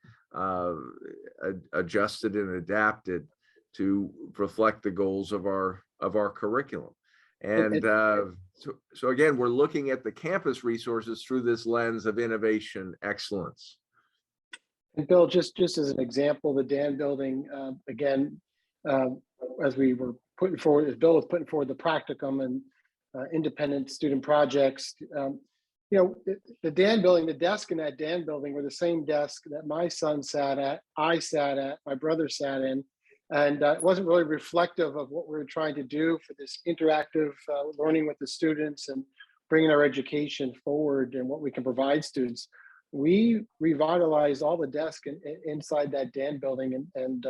adjusted and adapted to reflect the goals of our curriculum. And so again, we're looking at the campus resources through this lens of innovation excellence. And Bill, just as an example, the Dan building, again, as we were putting forward, as Bill was putting forward the practicum and independent student projects, the Dan building, the desk in that Dan building were the same desk that my son sat at, I sat at, my brother sat in. And it wasn't really reflective of what we were trying to do for this interactive learning with the students and bringing our education forward and what we can provide students. We revitalized all the desks inside that Dan building and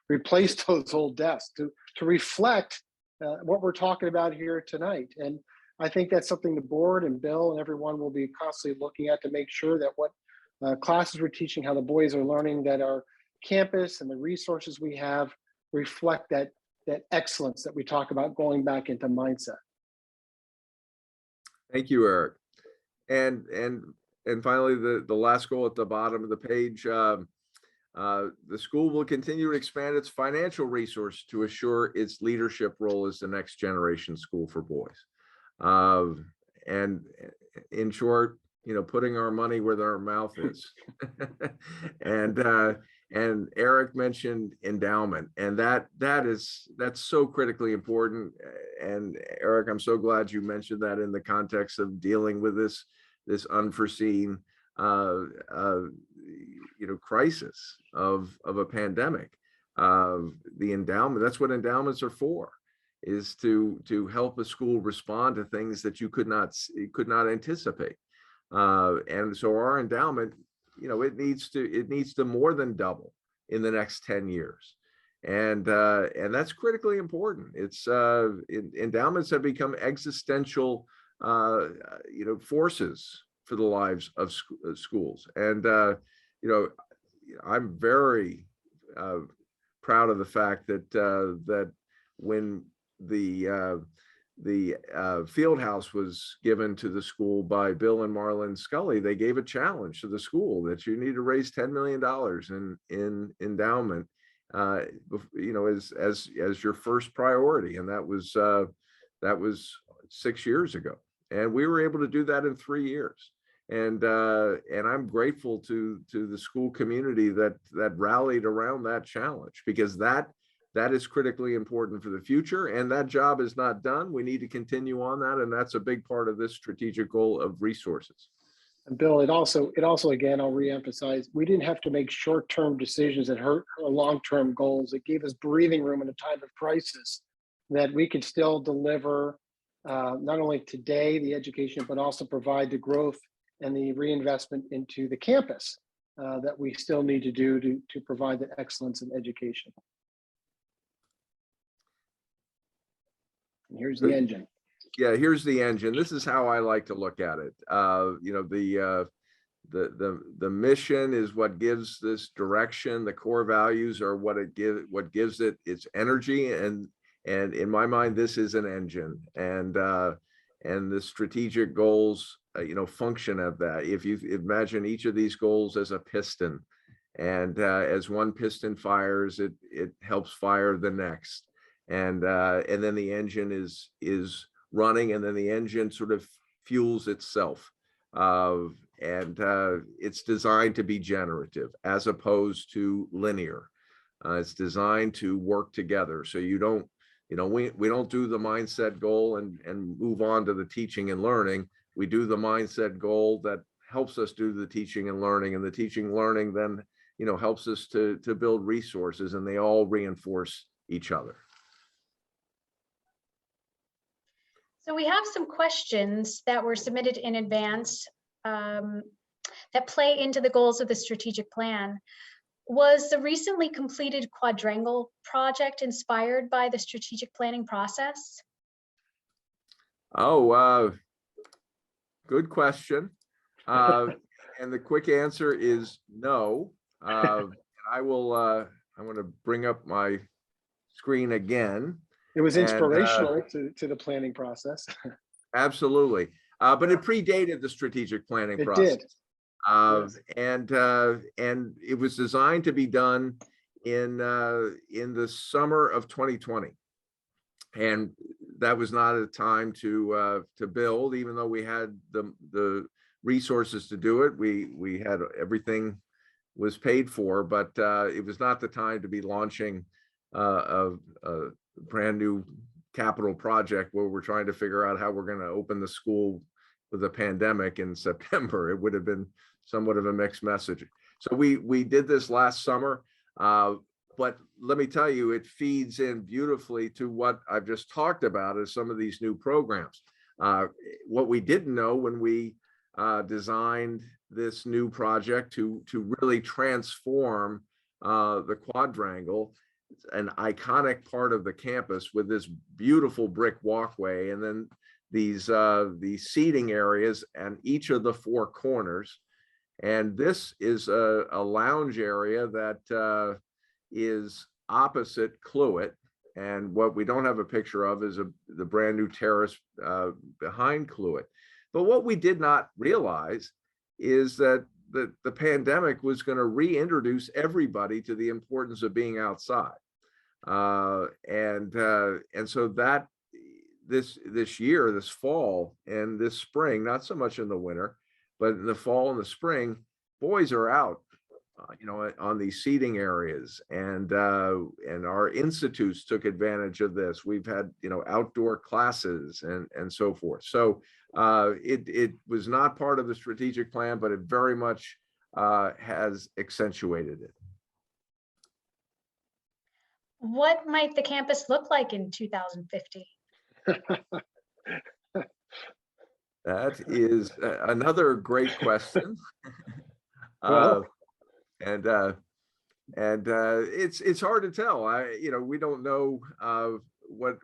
replaced those old desks to reflect what we're talking about here tonight. And I think that's something the board and Bill and everyone will be constantly looking at to make sure that what classes we're teaching, how the boys are learning, that our campus and the resources we have reflect that excellence that we talk about going back into mindset. Thank you, Eric. And finally, the last goal at the bottom of the page, the school will continue to expand its financial resource to assure its leadership role as the next generation school for boys. And in short, putting our money where our mouth is. And Eric mentioned endowment, and that's so critically important. And Eric, I'm so glad you mentioned that in the context of dealing with this unforeseen crisis of a pandemic. The endowment, that's what endowments are for, is to help a school respond to things that you could not anticipate. And so our endowment, it needs to more than double in the next 10 years. And that's critically important. It's endowments have become existential forces for the lives of schools. And I'm very proud of the fact that when the field house was given to the school by Bill and Marlon Scully, they gave a challenge to the school that you need to raise $10 million in endowment, as your first priority. And that was 6 years ago. And we were able to do that in 3 years. And I'm grateful to the school community that rallied around that challenge, because that is critically important for the future, and that job is not done. We need to continue on that, and that's a big part of this strategic goal of resources. And Bill, it also again, I'll reemphasize, we didn't have to make short-term decisions that hurt our long-term goals. It gave us breathing room in a time of crisis that we could still deliver not only today the education, but also provide the growth and the reinvestment into the campus that we still need to do to provide the excellence in education. And here's the engine. Yeah, here's the engine. This is how I like to look at it. The mission is what gives this direction. The core values are what gives it its energy. And in my mind, this is an engine. And the strategic goals, function of that. If you imagine each of these goals as a piston, and as one piston fires, it helps fire the next. And then the engine is running, and then the engine sort of fuels itself. And it's designed to be generative as opposed to linear. It's designed to work together. So we don't do the mindset goal and move on to the teaching and learning. We do the mindset goal that helps us do the teaching and learning, and the teaching and learning then helps us to build resources, and they all reinforce each other. So we have some questions that were submitted in advance that play into the goals of the strategic plan. Was the recently completed Quadrangle project inspired by the strategic planning process? Oh, good question. And the quick answer is no. I'm going to bring up my screen again. It was inspirational to the planning process. Absolutely. But it predated the strategic planning process. It did. Yes. And it was designed to be done in the summer of 2020. And that was not a time to build, even though we had the resources to do it. We had everything was paid for, but it was not the time to be launching a brand new capital project where we're trying to figure out how we're going to open the school with a pandemic in September. It would have been somewhat of a mixed message. So we did this last summer, but let me tell you, it feeds in beautifully to what I've just talked about as some of these new programs. What we didn't know when we designed this new project to really transform the Quadrangle, an iconic part of the campus with this beautiful brick walkway, and then these seating areas and each of the four corners. And this is a lounge area that is opposite Cluett. And what we don't have a picture of is the brand new terrace behind Cluett. But what we did not realize is that the pandemic was going to reintroduce everybody to the importance of being outside. And so that this year, this fall and this spring, not so much in the winter, but in the fall and the spring, boys are out, on these seating areas, and our institutes took advantage of this. We've had, outdoor classes and so forth. So it was not part of the strategic plan, but it very much has accentuated it. What might the campus look like in 2050? That is another great question. Well, It's hard to tell. We don't know what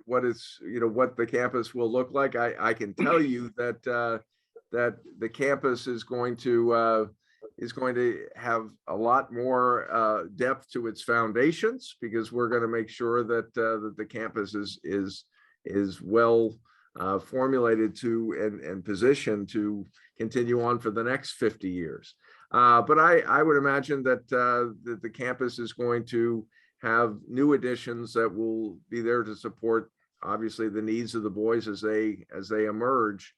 the campus will look like. I can tell you that the campus is going to have a lot more depth to its foundations, because we're going to make sure that the campus is well formulated to and positioned to continue on for the next 50 years. But I would imagine that the campus is going to have new additions that will be there to support, obviously, the needs of the boys as they emerge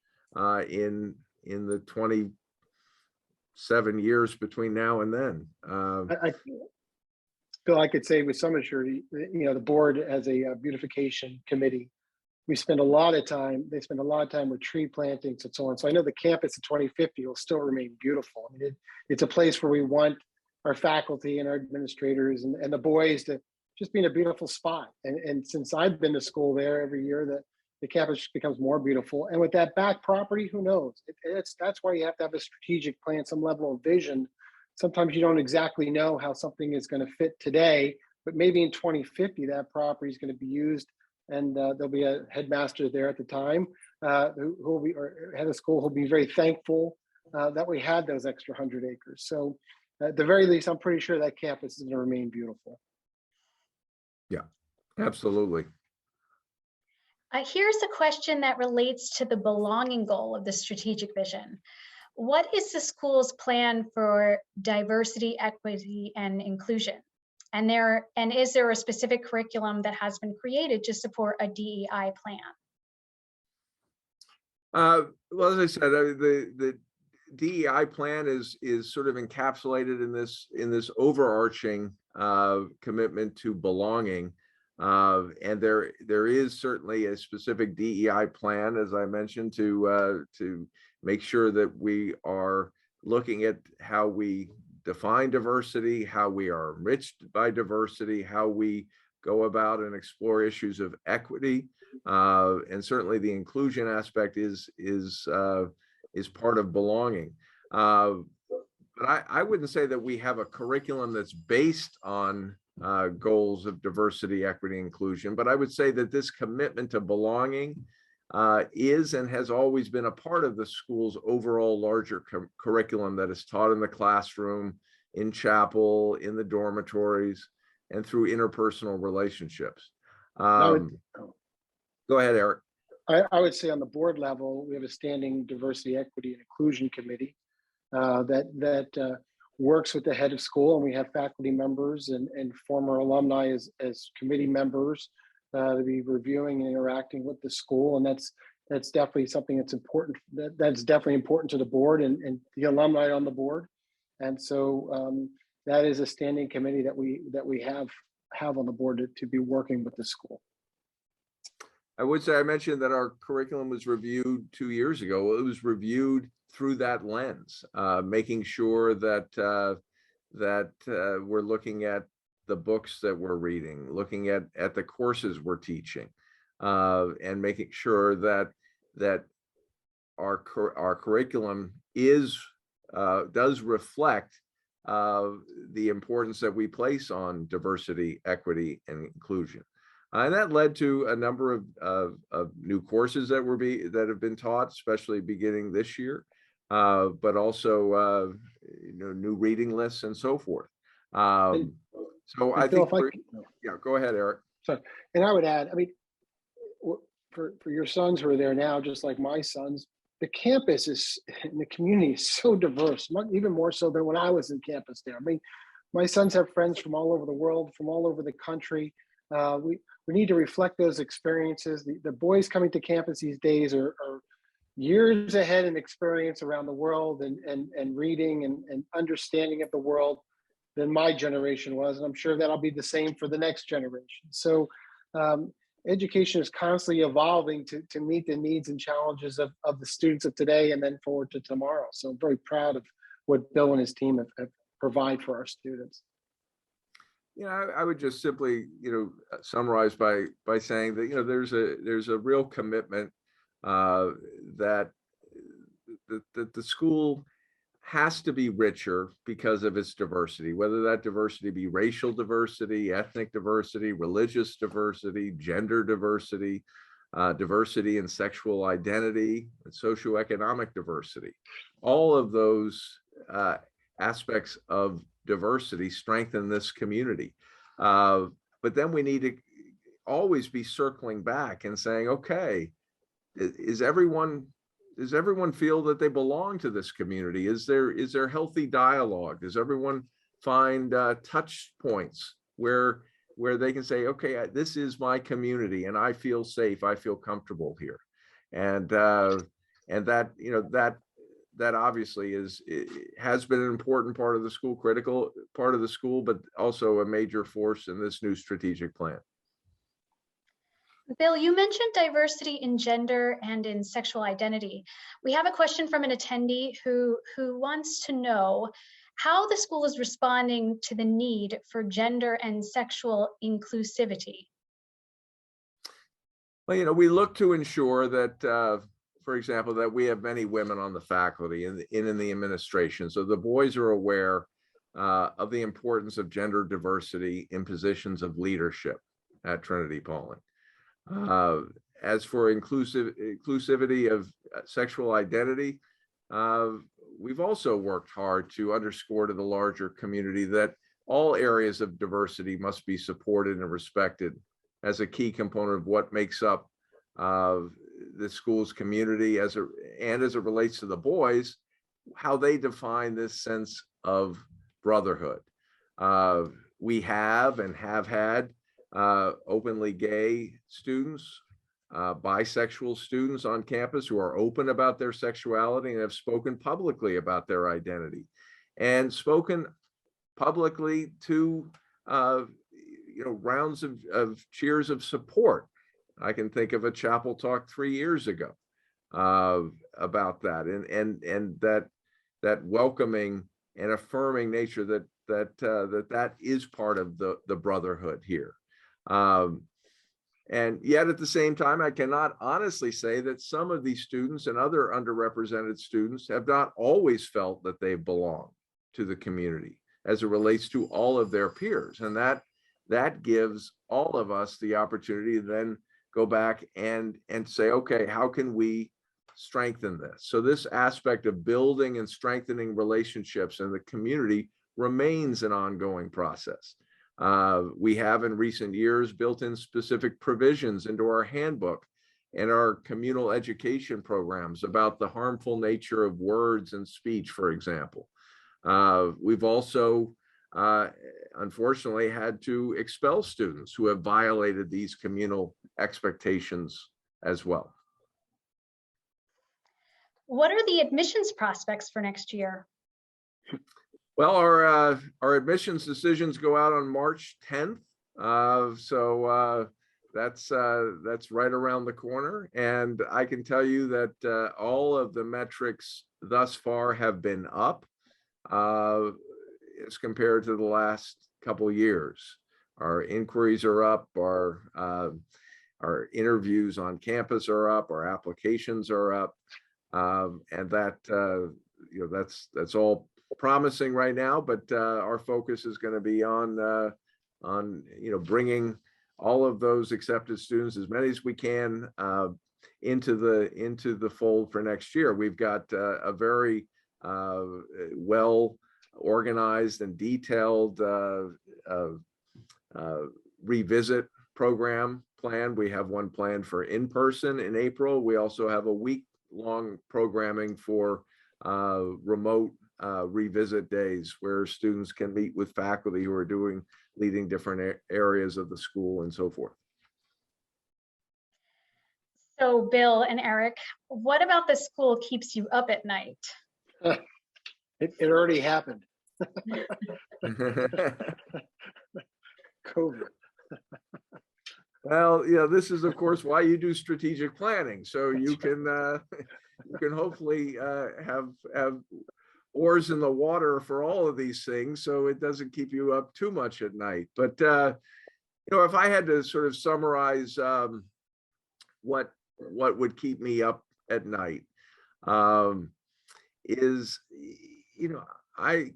in the 27 years between now and then. Bill, I could say with some assurity, the board has a beautification committee. They spend a lot of time with tree plantings and so on. So I know the campus in 2050 will still remain beautiful. I mean, it's a place where we want our faculty and our administrators and the boys to just be in a beautiful spot. And since I've been to school there every year, the campus becomes more beautiful. And with that back property, who knows? That's why you have to have a strategic plan, some level of vision. Sometimes you don't exactly know how something is going to fit today, but maybe in 2050, that property is going to be used, and there'll be a headmaster there at the time who will be, or head of school, who'll be very thankful that we had those extra 100 acres. So at the very least, I'm pretty sure that campus is going to remain beautiful. Yeah, absolutely. Here's a question that relates to the belonging goal of the strategic vision. What is the school's plan for diversity, equity, and inclusion? And is there a specific curriculum that has been created to support a DEI plan? Well, as I said, the DEI plan is sort of encapsulated in this overarching commitment to belonging, and there is certainly a specific DEI plan, as I mentioned, to make sure that we are looking at how we define diversity, how we are enriched by diversity, how we go about and explore issues of equity, and certainly the inclusion aspect is part of belonging. But I wouldn't say that we have a curriculum that's based on goals of diversity, equity, inclusion, but I would say that this commitment to belonging is and has always been a part of the school's overall larger curriculum that is taught in the classroom, in chapel, in the dormitories, and through interpersonal relationships. Go ahead, Eric. I would say on the board level, we have a standing diversity, equity, and inclusion committee that works with the head of school, and we have faculty members and former alumni as committee members to be reviewing and interacting with the school, and that's definitely something that's important. That's definitely important to the board and the alumni on the board, and so that is a standing committee that we have on the board to be working with the school. I would say I mentioned that our curriculum was reviewed 2 years ago. It was reviewed through that lens, making sure that we're looking at the books that we're reading, looking at the courses we're teaching, and making sure that our curriculum does reflect the importance that we place on diversity, equity, and inclusion. And that led to a number of new courses that have been taught, especially beginning this year, but also new reading lists and so forth. So I Bill, think, yeah, go ahead, Eric. Sorry, and I would add, I mean, for your sons who are there now, just like my sons, the campus and the community is so diverse, even more so than when I was in campus there. I mean, my sons have friends from all over the world, from all over the country. We need to reflect those experiences. The boys coming to campus these days are years ahead in experience around the world and reading and understanding of the world than my generation was. And I'm sure that'll be the same for the next generation. So education is constantly evolving to meet the needs and challenges of the students of today and then forward to tomorrow. So I'm very proud of what Bill and his team have provide for our students. Yeah, I would just simply, summarize by saying that, there's a real commitment that the school has to be richer because of its diversity, whether that diversity be racial diversity, ethnic diversity, religious diversity, gender diversity, diversity in sexual identity, and socioeconomic diversity. All of those aspects of diversity strengthen this community. But then we need to always be circling back and saying, okay, does everyone feel that they belong to this community? Is there healthy dialogue? Does everyone find touch points where they can say, okay, this is my community and I feel safe, I feel comfortable here, and that obviously has been an important part of the school, critical part of the school, but also a major force in this new strategic plan. Bill, you mentioned diversity in gender and in sexual identity. We have a question from an attendee who wants to know how the school is responding to the need for gender and sexual inclusivity. Well, we look to ensure that, for example, that we have many women on the faculty and in the administration. So the boys are aware of the importance of gender diversity in positions of leadership at Trinity-Pawling. As for inclusivity of sexual identity, we've also worked hard to underscore to the larger community that all areas of diversity must be supported and respected as a key component of what makes up the school's community as it relates to the boys, how they define this sense of brotherhood. We have and have had openly gay students, bisexual students on campus who are open about their sexuality and have spoken publicly about their identity and spoken publicly to rounds of cheers of support. I can think of a chapel talk 3 years ago about that, and that welcoming and affirming nature that is part of the brotherhood here. And yet at the same time, I cannot honestly say that some of these students and other underrepresented students have not always felt that they belong to the community as it relates to all of their peers. And that gives all of us the opportunity to then go back and say, okay, how can we strengthen this? So this aspect of building and strengthening relationships in the community remains an ongoing process. We have in recent years built in specific provisions into our handbook and our communal education programs about the harmful nature of words and speech, for example. We've also, unfortunately, had to expel students who have violated these communal expectations as well. What are the admissions prospects for next year? Well, our admissions decisions go out on March 10th. So that's right around the corner. And I can tell you that all of the metrics thus far have been up as compared to the last couple years. Our inquiries are up, our interviews on campus are up, our applications are up, and that that's all promising right now. But our focus is going to be on bringing all of those accepted students, as many as we can, into the fold for next year. We've got a very well organized and detailed revisit program plan. We have one planned for in-person in April. We also have a week-long programming for remote revisit days where students can meet with faculty who are leading different areas of the school and so forth. So Bill and Erik, what about the school keeps you up at night? It already happened. COVID. Well, this is of course why you do strategic planning, so you can hopefully have oars in the water for all of these things, so it doesn't keep you up too much at night. But if I had to sort of summarize what would keep me up at night, is I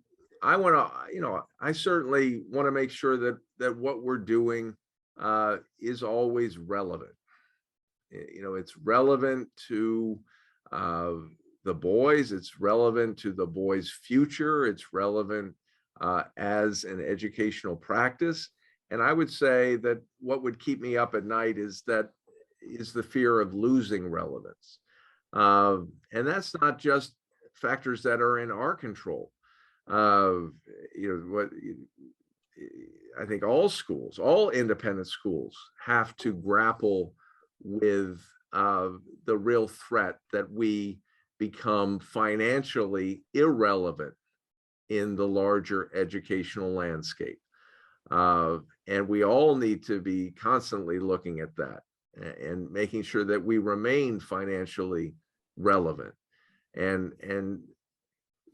certainly want to make sure that what we're doing is always relevant. It's relevant to the boys, it's relevant to the boys' future, it's relevant as an educational practice. And I would say that what would keep me up at night is the fear of losing relevance. And that's not just factors that are in our control. What I think all independent schools have to grapple with the real threat that we become financially irrelevant in the larger educational landscape. And we all need to be constantly looking at that and making sure that we remain financially relevant. And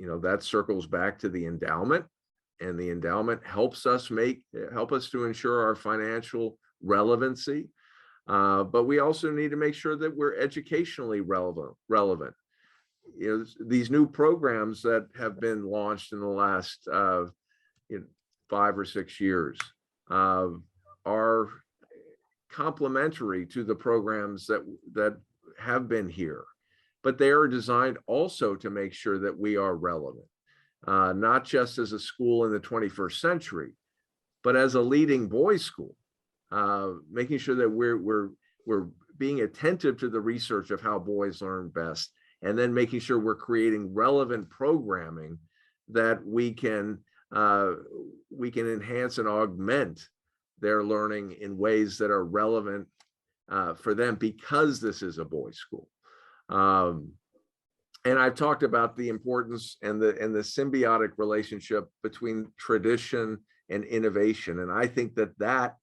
that circles back to the endowment, and the endowment helps us to ensure our financial relevancy. But we also need to make sure that we're educationally relevant. These new programs that have been launched in the last 5 or 6 years are complementary to the programs that have been here, but they are designed also to make sure that we are relevant, not just as a school in the 21st century, but as a leading boys' school, making sure that we're being attentive to the research of how boys learn best, and then making sure we're creating relevant programming that we can enhance and augment their learning in ways that are relevant for them, because this is a boys' school. And I've talked about the importance and the symbiotic relationship between tradition and innovation. And I think that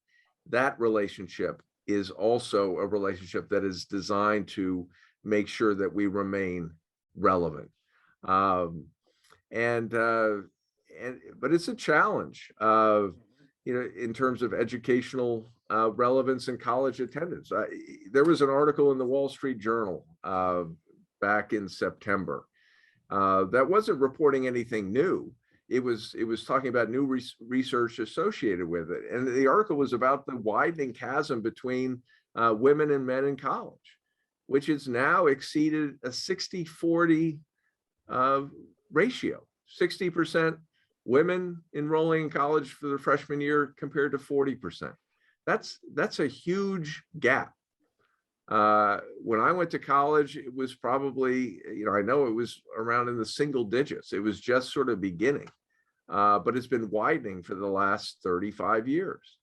relationship is also a relationship that is designed to make sure that we remain relevant. But it's a challenge in terms of educational relevance and college attendance. There was an article in the Wall Street Journal back in September that wasn't reporting anything new. It was talking about new research associated with it. And the article was about the widening chasm between women and men in college, which has now exceeded a 60-40 ratio. 60% women enrolling in college for the freshman year compared to 40%. That's a huge gap. When I went to college, it was probably, I know it was around in the single digits. It was just sort of beginning, but it's been widening for the last 35 years.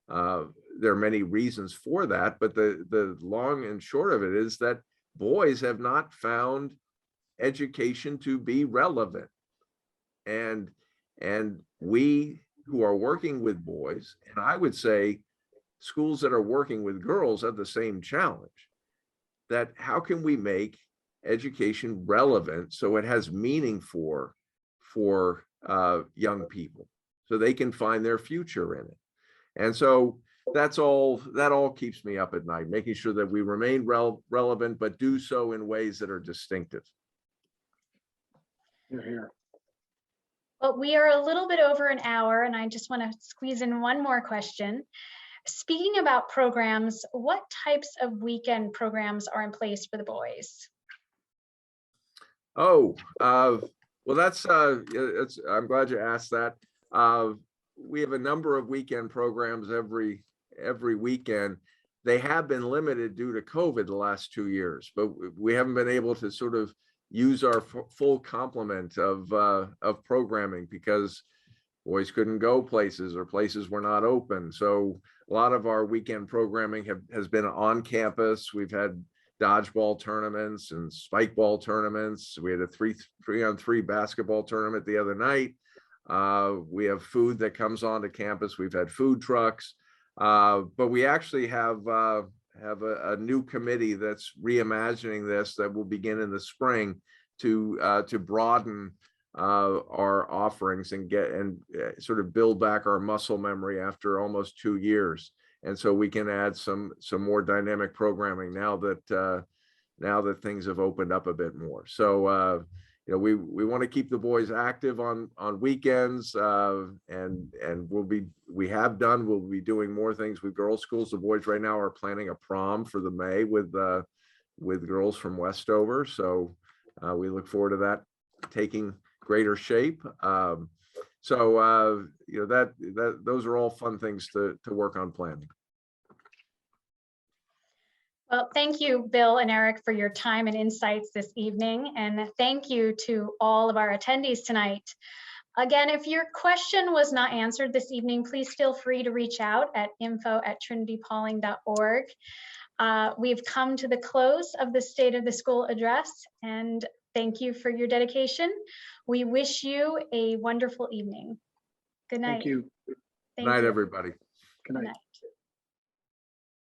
There are many reasons for that, but the long and short of it is that boys have not found education to be relevant. And we who are working with boys, and I would say schools that are working with girls, have the same challenge. That how can we make education relevant so it has meaning for young people, so they can find their future in it. And so that all keeps me up at night, making sure that we remain relevant, but do so in ways that are distinctive. You're here. Well, we are a little bit over an hour, and I just want to squeeze in one more question. Speaking about programs, what types of weekend programs are in place for the boys? Oh, well, that's I'm glad you asked that. We have a number of weekend programs every weekend. They have been limited due to COVID the last 2 years, but we haven't been able to sort of use our full complement of programming because boys couldn't go places or places were not open. So a lot of our weekend programming has been on campus. We've had dodgeball tournaments and spike ball tournaments. We had a 3-on-3 basketball tournament the other night. We have food that comes onto campus. We've had food trucks, but we actually have a new committee that's reimagining this that will begin in the spring to broaden our offerings and sort of build back our muscle memory after almost 2 years. And so we can add some more dynamic programming now that things have opened up a bit more. So we want to keep the boys active on weekends, and we'll be doing more things with girls' schools. The boys right now are planning a prom for the May with girls from Westover. So we look forward to that taking greater shape. Those are all fun things to work on planning. Well, thank you, Bill and Erik, for your time and insights this evening. And thank you to all of our attendees tonight. Again, if your question was not answered this evening, please feel free to reach out at info@trinitypawling.org. We've come to the close of the State of the School address, and thank you for your dedication. We wish you a wonderful evening. Good night. Thank you. Good night, everybody. Good night.